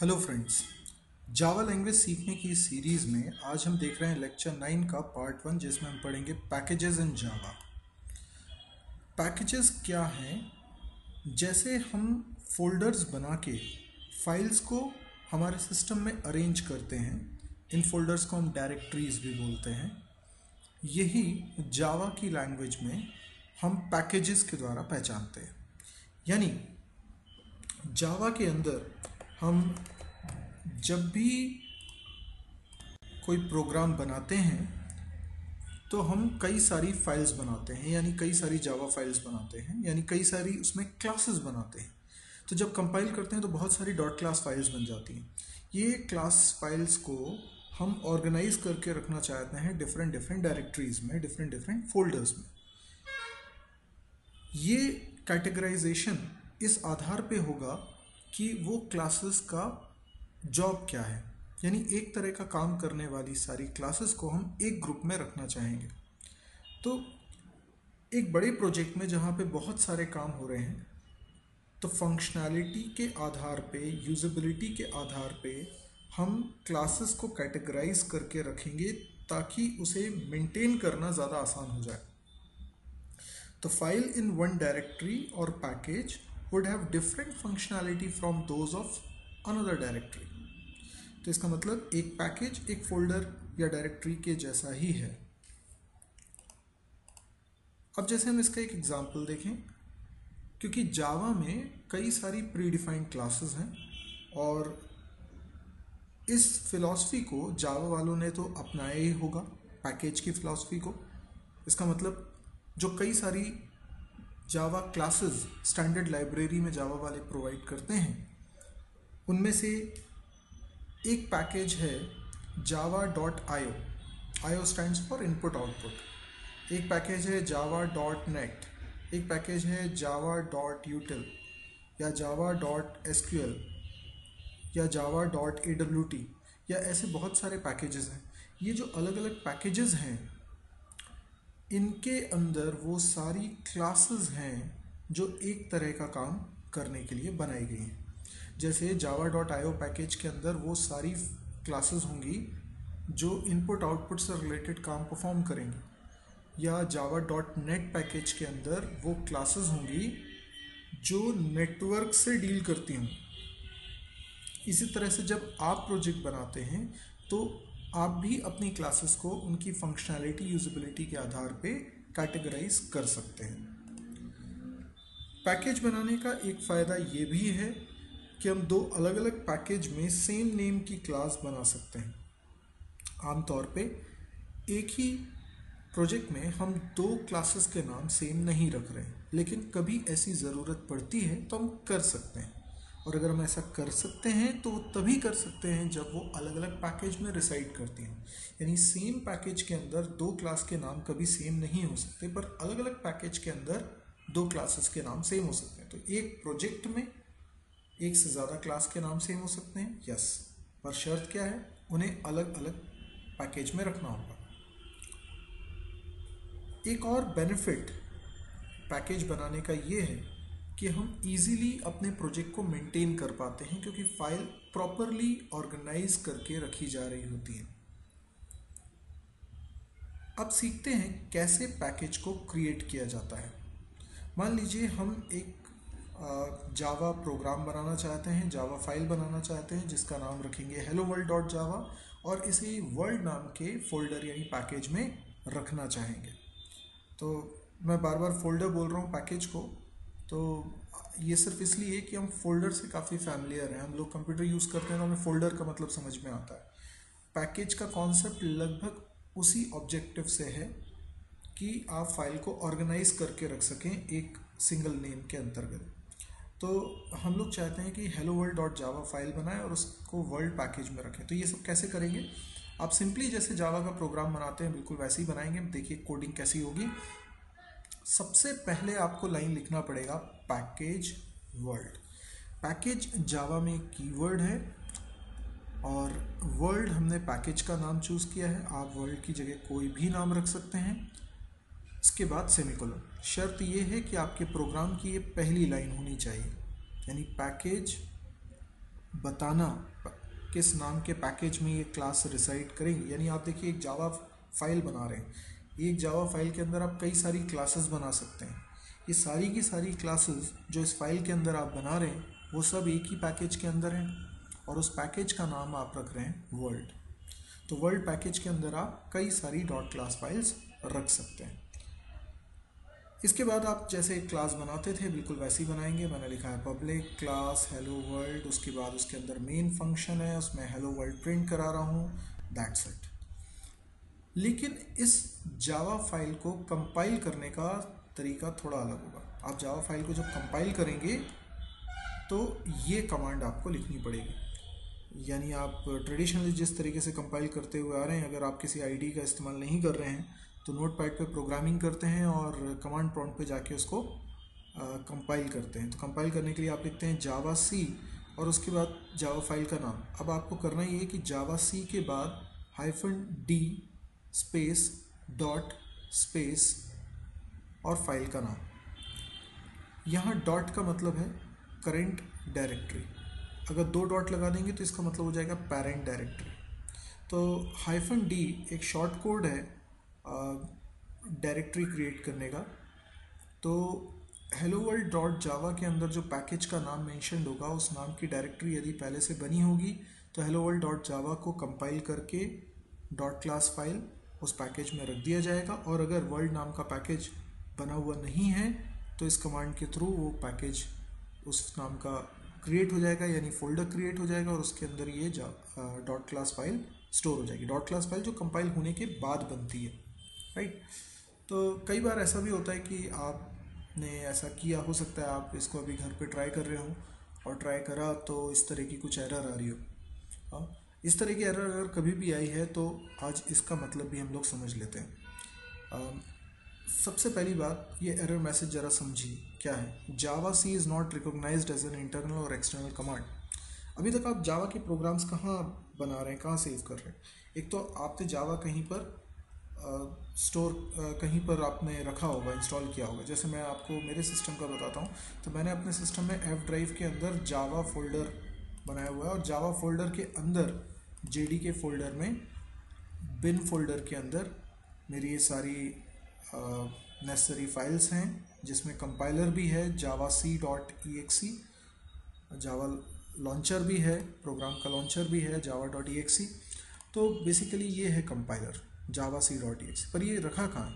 Hello friends. Java language सीखने की इस सीरीज़ में आज हम देख रहे हैं लेक्चर 9 का पार्ट 1, जिसमें हम पढ़ेंगे पैकेजेस इन जावा। पैकेजेस क्या हैं? जैसे हम फोल्डर्स बना के फाइल्स को हमारे सिस्टम में अरेंज करते हैं, इन फोल्डर्स को हम डायरेक्टरीज भी बोलते हैं। यही जावा की लैंग्वेज में हम पैकेजेस के द्वारा पहचानते हैं। यानी जावा के अंदर हम जब भी कोई प्रोग्राम बनाते हैं तो हम कई सारी फाइल्स बनाते हैं, यानी कई सारी जावा फाइल्स बनाते हैं, यानी कई सारी उसमें क्लासेस बनाते हैं। तो जब कंपाइल करते हैं तो बहुत सारी डॉट क्लास फाइल्स बन जाती हैं। ये क्लास फाइल्स को हम ऑर्गेनाइज करके रखना चाहते हैं डिफरेंट डिफरेंट डायरेक्टरीज में, डिफरेंट डिफरेंट फोल्डर्स में। ये कैटेगराइजेशन इस आधार पे होगा कि वो क्लासेस का जॉब क्या है, यानी एक तरह का काम करने वाली सारी क्लासेस को हम एक ग्रुप में रखना चाहेंगे। तो एक बड़े प्रोजेक्ट में जहाँ पे बहुत सारे काम हो रहे हैं, तो फंक्शनैलिटी के आधार पे, यूजेबिलिटी के आधार पे हम क्लासेस को कैटेगराइज करके रखेंगे ताकि उसे मेंटेन करना ज़्यादा आसान हो जाए। तो फाइल इन वन डायरेक्टरी और package would have different functionality from those of another directory। तो इसका मतलब एक पैकेज एक फोल्डर या डायरेक्टरी के जैसा ही है। अब जैसे हम इसका एक एग्जांपल देखें, क्योंकि जावा में कई सारी प्री डिफाइंड क्लासेस हैं और इस फिलॉसफी को जावा वालों ने तो अपनाया ही होगा, पैकेज की फिलॉसफी को। इसका मतलब जो कई सारी जावा क्लासेस स्टैंडर्ड लाइब्रेरी में जावा वाले प्रोवाइड करते हैं, उनमें से एक पैकेज है java.io। io stands for input output. एक पैकेज है java.net, एक पैकेज है java.util या java.sql या java.awt, या ऐसे बहुत सारे पैकेजेस हैं। ये जो अलग अलग पैकेजेस हैं, इनके अंदर वो सारी क्लासेस हैं जो एक तरह का काम करने के लिए बनाई गई हैं। जैसे java.io पैकेज के अंदर वो सारी क्लासेस होंगी जो इनपुट आउटपुट से रिलेटेड काम परफॉर्म करेंगी, या java.net पैकेज के अंदर वो क्लासेस होंगी जो नेटवर्क से डील करती होंगी। इसी तरह से जब आप प्रोजेक्ट बनाते हैं तो आप भी अपनी क्लासेस को उनकी फंक्शनैलिटी, यूजेबिलिटी के आधार पे कैटेगराइज कर सकते हैं। पैकेज बनाने का एक फ़ायदा ये भी है कि हम दो अलग अलग पैकेज में सेम नेम की क्लास बना सकते हैं। आमतौर पे एक ही प्रोजेक्ट में हम दो क्लासेस के नाम सेम नहीं रख रहे हैं, लेकिन कभी ऐसी ज़रूरत पड़ती है तो हम कर सकते हैं। और अगर हम ऐसा कर सकते हैं तो तभी कर सकते हैं जब वो अलग अलग पैकेज में रिसाइड करती हैं। यानी सेम पैकेज के अंदर दो क्लास के नाम कभी सेम नहीं हो सकते, पर अलग अलग पैकेज के अंदर दो क्लासेस के नाम सेम हो सकते हैं। तो एक प्रोजेक्ट में एक से ज़्यादा क्लास के नाम सेम हो सकते हैं, यस, पर शर्त क्या है, उन्हें अलग अलग पैकेज में रखना होगा। एक और बेनिफिट पैकेज बनाने का ये है कि हम इजीली अपने प्रोजेक्ट को मेंटेन कर पाते हैं, क्योंकि फाइल प्रॉपरली ऑर्गेनाइज करके रखी जा रही होती है। अब सीखते हैं कैसे पैकेज को क्रिएट किया जाता है। मान लीजिए हम एक जावा प्रोग्राम बनाना चाहते हैं, जावा फाइल बनाना चाहते हैं जिसका नाम रखेंगे helloworld.java, और इसे वर्ल्ड नाम के फोल्डर यानी पैकेज में रखना चाहेंगे। तो मैं बार बार फोल्डर बोल रहा हूँ पैकेज को, तो ये सिर्फ इसलिए कि हम फोल्डर से काफ़ी फैमिलियर हैं। हम लोग कंप्यूटर यूज़ करते हैं तो हमें फोल्डर का मतलब समझ में आता है। पैकेज का कॉन्सेप्ट लगभग उसी ऑब्जेक्टिव से है कि आप फाइल को ऑर्गेनाइज करके रख सकें एक सिंगल नेम के अंतर्गत। तो हम लोग चाहते हैं कि helloworld.java फाइल बनाएं और उसको वर्ल्ड पैकेज में रखें। तो ये सब कैसे करेंगे? आप सिंपली जैसे जावा का प्रोग्राम बनाते हैं बिल्कुल वैसे ही बनाएंगे। देखिए कोडिंग कैसी होगी। सबसे पहले आपको लाइन लिखना पड़ेगा पैकेज वर्ल्ड। पैकेज जावा में कीवर्ड है और वर्ल्ड हमने पैकेज का नाम चूज़ किया है। आप वर्ल्ड की जगह कोई भी नाम रख सकते हैं। इसके बाद सेमीकोलन। शर्त ये है कि आपके प्रोग्राम की ये पहली लाइन होनी चाहिए, यानी पैकेज बताना किस नाम के पैकेज में ये क्लास रिसाइड करेंगे। यानी आप देखिए एक जावा फाइल बना रहे हैं, एक जावा फाइल के अंदर आप कई सारी क्लासेस बना सकते हैं। ये सारी की सारी क्लासेस जो इस फाइल के अंदर आप बना रहे हैं वो सब एक ही पैकेज के अंदर हैं, और उस पैकेज का नाम आप रख रहे हैं वर्ल्ड। तो वर्ल्ड पैकेज के अंदर आप कई सारी डॉट क्लास फाइल्स रख सकते हैं। इसके बाद आप जैसे एक क्लास बनाते थे बिल्कुल वैसे ही बनाएंगे। मैंने लिखा है पब्लिक क्लास हेलो वर्ल्ड, उसके बाद उसके अंदर मेन फंक्शन है, उसमें हेलो वर्ल्ड प्रिंट करा रहा हूँ, दैट्स इट। लेकिन इस जावा फाइल को कंपाइल करने का तरीका थोड़ा अलग होगा। आप जावा फाइल को जब कंपाइल करेंगे तो ये कमांड आपको लिखनी पड़ेगी। यानी आप ट्रेडिशनली जिस तरीके से कंपाइल करते हुए आ रहे हैं, अगर आप किसी आईडी का इस्तेमाल नहीं कर रहे हैं तो नोटपैड पे प्रोग्रामिंग करते हैं और कमांड प्रॉम्प्ट पे जाके उसको कंपाइल करते हैं। तो कंपाइल करने के लिए आप लिखते हैं जावा सी और उसके बाद जावा फाइल का नाम। अब आपको करना ये है कि जावा सी के बाद -d स्पेस डॉट स्पेस और फाइल का नाम। यहाँ डॉट का मतलब है करेंट डायरेक्टरी, अगर 2 डॉट लगा देंगे तो इसका मतलब हो जाएगा पेरेंट डायरेक्टरी। तो -d एक शॉर्ट कोड है डायरेक्टरी क्रिएट करने का। तो हेलो वर्ल्ड डॉट जावा के अंदर जो पैकेज का नाम मेंशन्ड होगा उस नाम की डायरेक्टरी यदि पहले से बनी होगी तो हेलो वर्ल्ड डॉट जावा को कंपाइल करके डॉट क्लास फाइल उस पैकेज में रख दिया जाएगा। और अगर वर्ल्ड नाम का पैकेज बना हुआ नहीं है तो इस कमांड के थ्रू वो पैकेज उस नाम का क्रिएट हो जाएगा, यानी फोल्डर क्रिएट हो जाएगा और उसके अंदर ये डॉट क्लास फाइल स्टोर हो जाएगी। डॉट क्लास फाइल जो कंपाइल होने के बाद बनती है, राइट। तो कई बार ऐसा भी होता है कि आपने ऐसा किया, हो सकता है आप इसको अभी घर पे ट्राई कर रहे हो और ट्राई करा तो इस तरह की कुछ एरर आ रही हो। हाँ, इस तरह की एरर अगर कभी भी आई है तो आज इसका मतलब भी हम लोग समझ लेते हैं। सबसे पहली बात, ये एरर मैसेज ज़रा समझिए क्या है। Java c is not recognised as an internal और एक्सटर्नल कमांड। अभी तक आप जावा के प्रोग्राम्स कहाँ बना रहे हैं, कहाँ सेव कर रहे हैं? एक तो आपने जावा कहीं पर कहीं पर आपने रखा होगा, इंस्टॉल किया होगा। जैसे मैं आपको मेरे सिस्टम का बताता हूँ, तो मैंने अपने सिस्टम में एफ ड्राइव के अंदर जावा फोल्डर बनाया हुआ है और जावा फोल्डर के अंदर जेडी के फोल्डर में बिन फोल्डर के अंदर मेरी ये सारी नेसेसरी फाइल्स हैं, जिसमें कंपाइलर भी है javac.exe, जावा लॉन्चर भी है, प्रोग्राम का लॉन्चर भी है java.exe। तो बेसिकली ये है कंपाइलर javac.exe। पर ये रखा कहाँ है?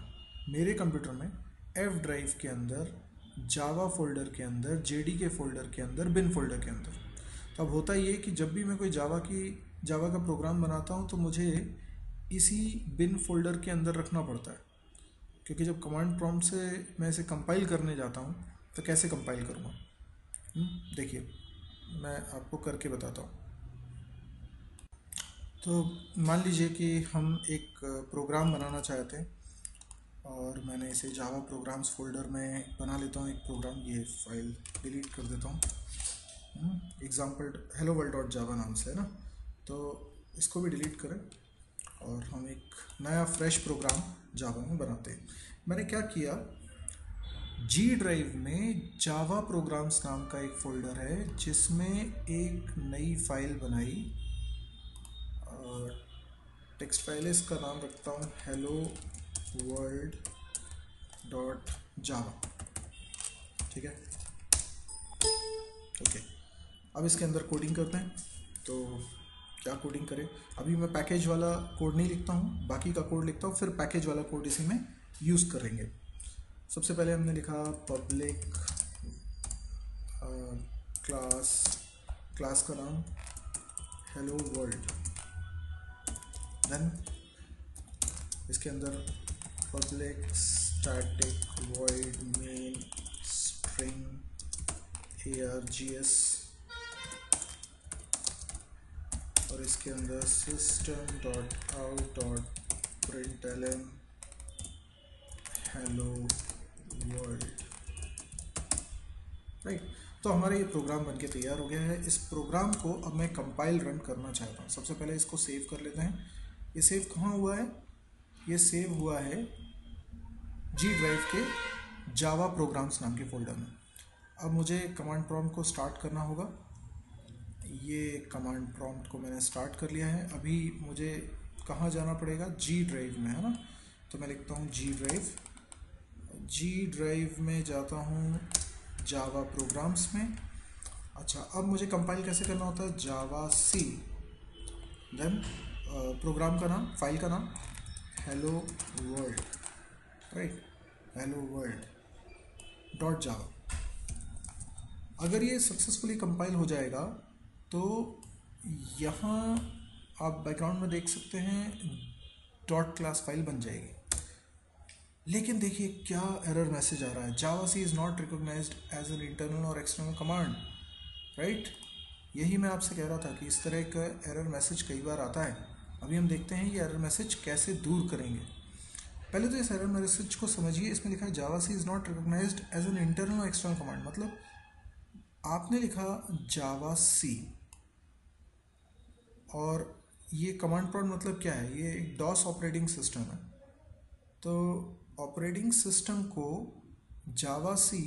मेरे कंप्यूटर में एफ ड्राइव के अंदर, जावा फोल्डर के अंदर, जेडी के फोल्डर के अंदर, बिन फोल्डर के अंदर। तो अब होता ये कि जब भी मैं कोई जावा का प्रोग्राम बनाता हूँ तो मुझे इसी बिन फोल्डर के अंदर रखना पड़ता है, क्योंकि जब कमांड प्रॉम्प्ट से मैं इसे कंपाइल करने जाता हूँ तो कैसे कंपाइल करूँगा? देखिए मैं आपको करके बताता हूँ। तो मान लीजिए कि हम एक प्रोग्राम बनाना चाहते हैं और मैंने इसे जावा प्रोग्राम्स फोल्डर में बना लेता हूँ एक प्रोग्राम। ये फाइल डिलीट कर देता हूँ, एग्जाम्पल हेलो वर्ल्ड डॉट जावा नाम से है ना। तो इसको भी डिलीट करें और हम एक नया फ्रेश प्रोग्राम जावा में बनाते हैं। मैंने क्या किया, जी ड्राइव में जावा प्रोग्राम्स नाम का एक फोल्डर है जिसमें एक नई फाइल बनाई और टेक्स्ट फाइल इसका नाम रखता हूँ हेलो वर्ल्ड डॉट जावा, ठीक है। ओके, अब इसके अंदर कोडिंग करते हैं। तो क्या कोडिंग करें? अभी मैं पैकेज वाला कोड नहीं लिखता हूँ, बाकी का कोड लिखता हूँ, फिर पैकेज वाला कोड इसी में यूज़ करेंगे। सबसे पहले हमने लिखा पब्लिक क्लास का नाम हेलो वर्ल्ड, देन इसके अंदर public static void main string args और इसके अंदर system.out.println हेलो वर्ल्ड, राइट। तो हमारा ये प्रोग्राम बनके तैयार हो गया है। इस प्रोग्राम को अब मैं कंपाइल रन करना चाहता हूँ। सबसे पहले इसको सेव कर लेते हैं। ये सेव कहाँ हुआ है? ये सेव हुआ है जी ड्राइव के जावा प्रोग्राम्स नाम के फोल्डर में। अब मुझे कमांड प्रॉम्प्ट को स्टार्ट करना होगा। ये कमांड प्रॉम्प्ट को मैंने स्टार्ट कर लिया है। अभी मुझे कहाँ जाना पड़ेगा, जी ड्राइव में, है ना। तो मैं लिखता हूँ जी ड्राइव में जाता हूँ जावा प्रोग्राम्स में। अच्छा, अब मुझे कंपाइल कैसे करना होता है, जावा सी, देन प्रोग्राम का नाम, फाइल का नाम hello world, right, hello world dot जावा। अगर ये सक्सेसफुली कंपाइल हो जाएगा तो यहाँ आप बैकग्राउंड में देख सकते हैं डॉट क्लास फाइल बन जाएगी। लेकिन देखिए क्या एरर मैसेज आ रहा है, java c is not recognised as an internal और एक्सटर्नल कमांड, राइट। यही मैं आपसे कह रहा था कि इस तरह का एरर मैसेज कई बार आता है। अभी हम देखते हैं ये एरर मैसेज कैसे दूर करेंगे। पहले तो इस एरर मैसेज को समझिए। इसमें लिखा है java c is not recognised as an internal और एक्सटर्नल कमांड, मतलब आपने लिखा जावा सी और ये कमांड प्रॉम्प्ट मतलब क्या है, ये एक डॉस ऑपरेटिंग सिस्टम है। तो ऑपरेटिंग सिस्टम को जावा सी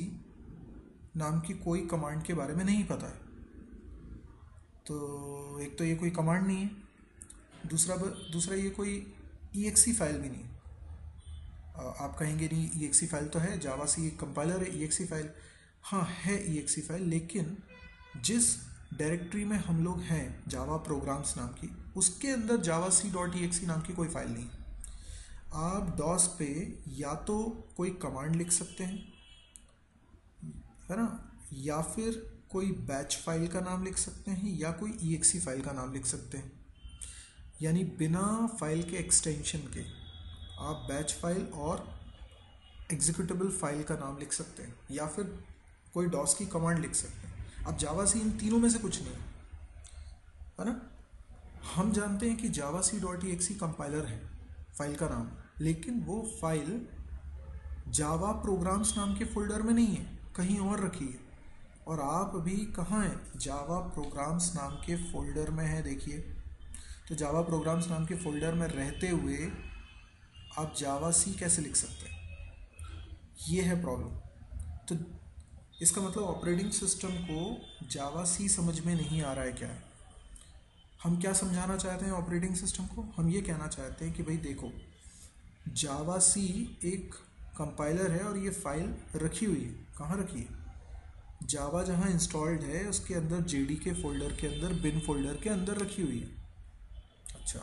नाम की कोई कमांड के बारे में नहीं पता है। तो एक तो ये कोई कमांड नहीं है, दूसरा ये कोई EXE फाइल भी नहीं है। आप कहेंगे नहीं EXE फाइल तो है, जावा सी एक कंपाइलर है, EXE फाइल, हाँ है EXE फाइल, लेकिन जिस डायरेक्टरी में हम लोग हैं जावा प्रोग्राम्स नाम की, उसके अंदर जावा सी डॉट EXE नाम की कोई फाइल नहीं। आप डॉस पे या तो कोई कमांड लिख सकते हैं, है ना, या फिर कोई बैच फाइल का नाम लिख सकते हैं, या कोई EXE फाइल का नाम लिख सकते हैं। यानी बिना फाइल के एक्सटेंशन के आप बैच फाइल और एग्जीक्यूटेबल फाइल का नाम लिख सकते हैं, या फिर कोई डॉस की कमांड लिख सकते हैं। अब जावा सी इन तीनों में से कुछ नहीं है ना। हम जानते हैं कि जावा सी डॉट EXE कंपाइलर है फाइल का नाम, लेकिन वो फाइल जावा प्रोग्राम्स नाम के फोल्डर में नहीं है, कहीं और रखी है। और आप अभी कहाँ हैं, जावा प्रोग्राम्स नाम के फोल्डर में है, देखिए। तो जावा प्रोग्राम्स नाम के फोल्डर में रहते हुए आप जावा सी कैसे लिख सकते हैं, ये है प्रॉब्लम। तो इसका मतलब ऑपरेटिंग सिस्टम को जावा सी समझ में नहीं आ रहा है क्या है। हम क्या समझाना चाहते हैं ऑपरेटिंग सिस्टम को, हम ये कहना चाहते हैं कि भाई देखो, जावा सी एक कंपाइलर है और ये फाइल रखी हुई है, कहाँ रखी है, जावा जहाँ इंस्टॉल्ड है उसके अंदर JDK फोल्डर के अंदर, बिन फोल्डर के अंदर रखी हुई है। अच्छा,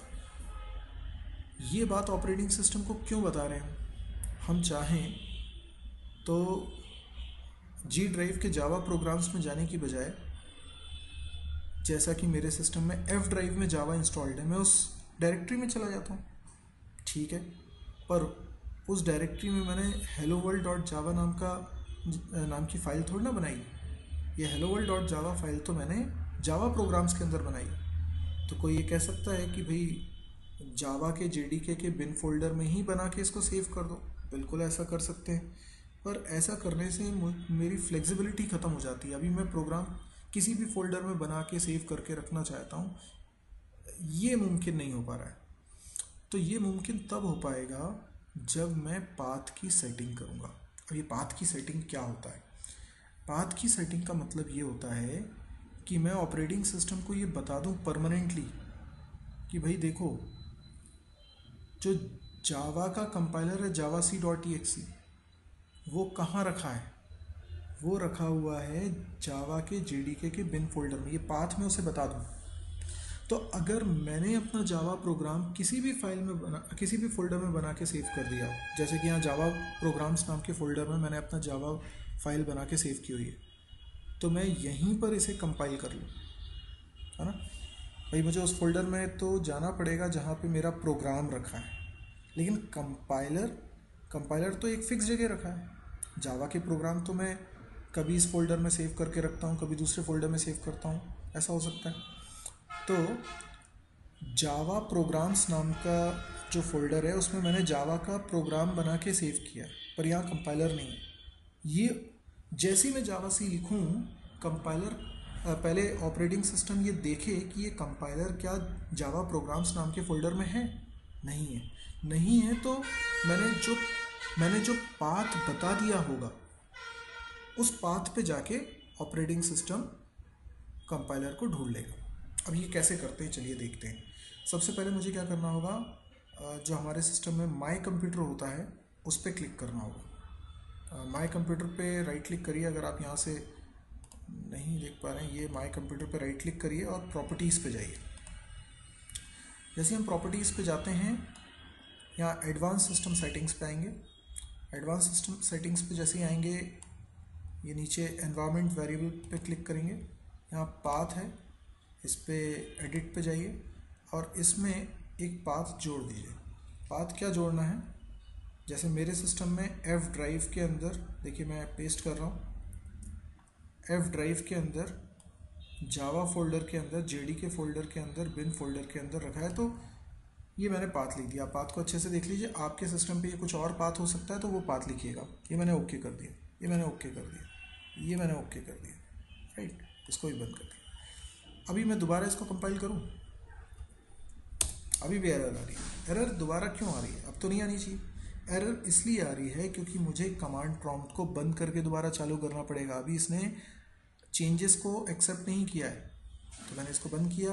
ये बात ऑपरेटिंग सिस्टम को क्यों बता रहे हैं हम चाहें तो जी ड्राइव के जावा प्रोग्राम्स में जाने की बजाय, जैसा कि मेरे सिस्टम में F ड्राइव में जावा इंस्टॉल्ड है, मैं उस डायरेक्टरी में चला जाता हूँ, ठीक है। पर उस डायरेक्टरी में मैंने हेलो वर्ल्ड डॉट जावा नाम की फ़ाइल थोड़ी ना बनाई। ये hello world dot Java file तो मैंने जावा प्रोग्राम्स के अंदर बनाई। तो कोई ये कह सकता है कि भाई जावा के JDK के बिन फोल्डर में ही बना के इसको सेव कर दो, बिल्कुल ऐसा कर सकते हैं। पर ऐसा करने से मेरी फ्लेक्सिबिलिटी ख़त्म हो जाती है। अभी मैं प्रोग्राम किसी भी फोल्डर में बना के सेव करके रखना चाहता हूँ, ये मुमकिन नहीं हो पा रहा है। तो ये मुमकिन तब हो पाएगा जब मैं पाथ की सेटिंग करूँगा। और ये पाथ की सेटिंग क्या होता है, पाथ की सेटिंग का मतलब ये होता है कि मैं ऑपरेटिंग सिस्टम को ये बता दूँ परमानेंटली कि भाई देखो, जो जावा का कंपाइलर है जावा सी डॉट EXE, वो कहाँ रखा है, वो रखा हुआ है जावा के JDK के बिन फोल्डर में। ये पाथ मैं उसे बता दूँ। तो अगर मैंने अपना जावा प्रोग्राम किसी भी फाइल में किसी भी फोल्डर में बना के सेव कर दिया, जैसे कि यहाँ जावा प्रोग्राम्स नाम के फोल्डर में मैंने अपना जावा फाइल बना के सेव की हुई है, तो मैं यहीं पर इसे कंपाइल कर लूँ, है ना। भाई मुझे उस फोल्डर में तो जाना पड़ेगा जहाँ पे मेरा प्रोग्राम रखा है, लेकिन कंपाइलर तो एक फिक्स जगह रखा है। जावा के प्रोग्राम तो मैं कभी इस फोल्डर में सेव करके रखता हूँ, कभी दूसरे फोल्डर में सेव करता हूँ, ऐसा हो सकता है। तो जावा प्रोग्राम्स नाम का जो फोल्डर है उसमें मैंने जावा का प्रोग्राम बना के सेव किया है, पर यहाँ कंपाइलर नहीं है। ये जैसे ही मैं जावा सी लिखूँ, कंपाइलर पहले ऑपरेटिंग सिस्टम ये देखे कि ये कंपाइलर क्या जावा प्रोग्राम्स नाम के फोल्डर में है, नहीं है। तो मैंने जो पाथ बता दिया होगा, उस पाथ पे जाके ऑपरेटिंग सिस्टम कंपाइलर को ढूंढ लेगा। अब ये कैसे करते हैं चलिए देखते हैं। सबसे पहले मुझे क्या करना होगा, जो हमारे सिस्टम में माई कंप्यूटर होता है उस पर क्लिक करना होगा। माई कंप्यूटर पे राइट क्लिक करिए, अगर आप यहाँ से नहीं देख पा रहे हैं, ये माई कंप्यूटर पे राइट क्लिक करिए और प्रॉपर्टीज़ पे जाइए। जैसे हम प्रॉपर्टीज़ पे जाते हैं, यहाँ एडवांस सिस्टम सेटिंग्स पे आएंगे। एडवांस सिस्टम सेटिंग्स पे जैसे ही आएंगे, ये नीचे एनवायरनमेंट वेरिएबल पे क्लिक करेंगे, यहाँ पाथ है, इस पे एडिट पे जाइए और इसमें एक पाथ जोड़ दीजिए। पाथ क्या जोड़ना है, जैसे मेरे सिस्टम में एफ ड्राइव के अंदर, देखिए मैं पेस्ट कर रहा हूँ, एफ ड्राइव के अंदर जावा फोल्डर के अंदर, जेडीके फोल्डर के अंदर, बिन फोल्डर के अंदर रखा है, तो ये मैंने पाथ लिख दिया। पाथ को अच्छे से देख लीजिए, आपके सिस्टम पे ये कुछ और पाथ हो सकता है तो वो पाथ लिखिएगा। ये मैंने ओके कर दिया, ये मैंने ओके कर दिया, ये मैंने ओके कर दिया, राइट। इसको भी बंद कर दिया। अभी मैं दोबारा इसको कंपाइल करूँ, अभी भी एरर आ रही है। एरर दोबारा क्यों आ रही है, अब तो नहीं आनी चाहिए। एरर इसलिए आ रही है क्योंकि मुझे कमांड प्रॉम्प्ट को बंद करके दोबारा चालू करना पड़ेगा। अभी इसने चेंजेस को एक्सेप्ट नहीं किया है, तो मैंने इसको बंद किया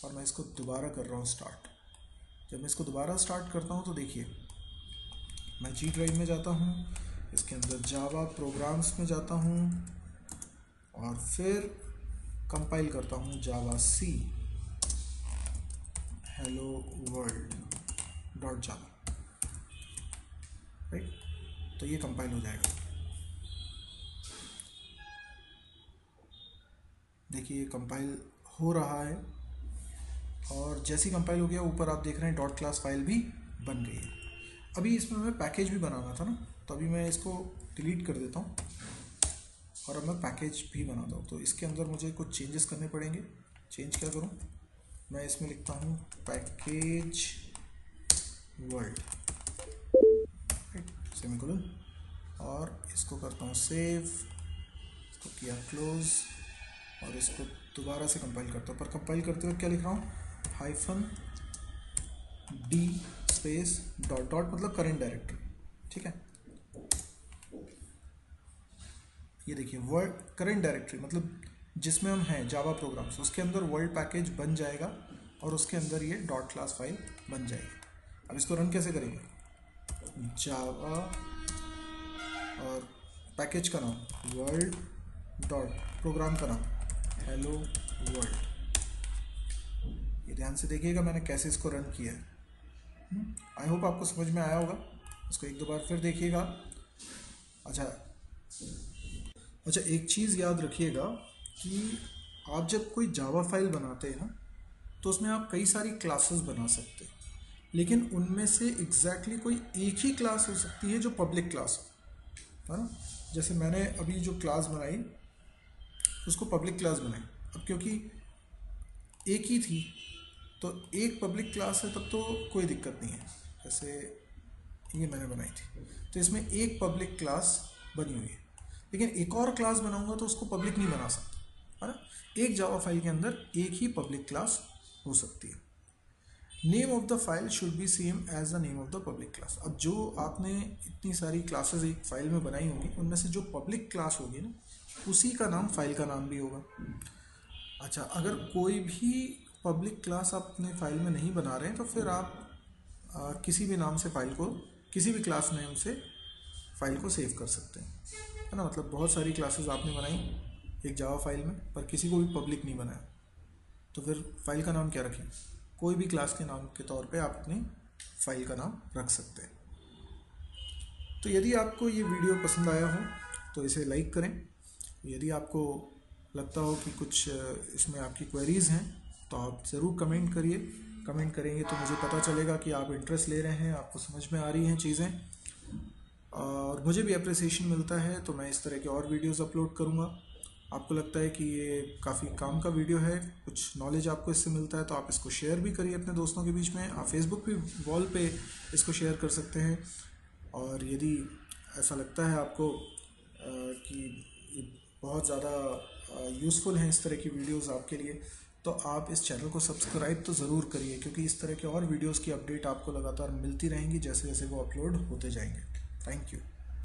और मैं इसको दोबारा कर रहा हूँ स्टार्ट। जब मैं इसको दोबारा स्टार्ट करता हूँ तो देखिए, मैं जी ड्राइव में जाता हूँ, इसके अंदर जावा प्रोग्राम्स में जाता हूँ और फिर कंपाइल करता हूँ java c hello world dot java, right. तो ये कंपाइल हो जाएगा। देखिए ये कंपाइल हो रहा है और जैसे ही कंपाइल हो गया, ऊपर आप देख रहे हैं डॉट क्लास फाइल भी बन गई है। अभी इसमें हमें पैकेज भी बनाना था ना, तो अभी मैं इसको डिलीट कर देता हूँ और अब मैं पैकेज भी बनाता हूँ। तो इसके अंदर मुझे कुछ चेंजेस करने पड़ेंगे। चेंज क्या करूँ, मैं इसमें लिखता हूँ पैकेज वर्ल्ड, सेमीकोलन, और इसको करता हूँ सेव, इसको किया क्लोज और इसको दोबारा से कंपाइल करता हूँ। पर कंपाइल करते हुए क्या लिख रहा हूँ, -d स्पेस डॉट डॉट, मतलब करंट डायरेक्टरी, ठीक है। ये देखिए वर्ल्ड करंट डायरेक्टरी मतलब जिसमें हम हैं जावा प्रोग्राम्स, उसके अंदर वर्ल्ड पैकेज बन जाएगा और उसके अंदर ये डॉट क्लास फाइल बन जाएगी। अब इसको रन कैसे करेंगे, जावा और पैकेज का नाम वर्ल्ड डॉट, प्रोग्राम का नाम हेलो वर्ल्ड। ये ध्यान से देखिएगा मैंने कैसे इसको रन किया है। आई होप आपको समझ में आया होगा। इसको एक दो बार फिर देखिएगा। अच्छा एक चीज़ याद रखिएगा कि आप जब कोई जावा फाइल बनाते हैं ना, तो उसमें आप कई सारी क्लासेस बना सकते हैं, लेकिन उनमें से एग्जैक्टली कोई एक ही क्लास हो सकती है जो पब्लिक क्लास है ना। जैसे मैंने अभी जो क्लास बनाई उसको पब्लिक क्लास बनाई। अब क्योंकि एक ही थी तो एक पब्लिक क्लास है, तब तो कोई दिक्कत नहीं है। जैसे ये मैंने बनाई थी तो इसमें एक पब्लिक क्लास बनी हुई है, लेकिन एक और क्लास बनाऊंगा तो उसको पब्लिक नहीं बना सकता, है ना। एक जावा फाइल के अंदर एक ही पब्लिक क्लास हो सकती है। Name of the file should be same as the name of the public class. अब जो आपने इतनी सारी क्लासेस एक फाइल में बनाई होंगी, उनमें से जो पब्लिक क्लास होगी ना, उसी का नाम फाइल का नाम भी होगा। अच्छा, अगर कोई भी पब्लिक क्लास आप अपने फाइल में नहीं बना रहे हैं तो फिर आप किसी भी नाम से फाइल को, किसी भी क्लास नेम से फाइल को सेव कर सकते हैं, है ना। मतलब बहुत सारी क्लासेस आपने बनाई एक जावा फाइल में, पर किसी को भी पब्लिक नहीं बनाया, तो फिर फाइल का नाम क्या रखें, कोई भी क्लास के नाम के तौर पे आप अपनी फाइल का नाम रख सकते हैं। तो यदि आपको ये वीडियो पसंद आया हो तो इसे लाइक करें। यदि आपको लगता हो कि कुछ इसमें आपकी क्वेरीज़ हैं तो आप ज़रूर कमेंट करिए। कमेंट करेंगे तो मुझे पता चलेगा कि आप इंटरेस्ट ले रहे हैं, आपको समझ में आ रही हैं चीज़ें, और मुझे भी अप्रिसिएशन मिलता है। तो मैं इस तरह के और वीडियोस अपलोड करूँगा। आपको लगता है कि ये काफ़ी काम का वीडियो है, कुछ नॉलेज आपको इससे मिलता है, तो आप इसको शेयर भी करिए अपने दोस्तों के बीच में। आप फेसबुक पे वॉल पे इसको शेयर कर सकते हैं। और यदि ऐसा लगता है आपको कि बहुत ज़्यादा यूज़फुल हैं इस तरह की वीडियोस आपके लिए, तो आप इस चैनल को सब्सक्राइब तो ज़रूर करिए, क्योंकि इस तरह के और वीडियोस की अपडेट आपको लगातार मिलती रहेंगी जैसे जैसे वो अपलोड होते जाएंगे। Thank you.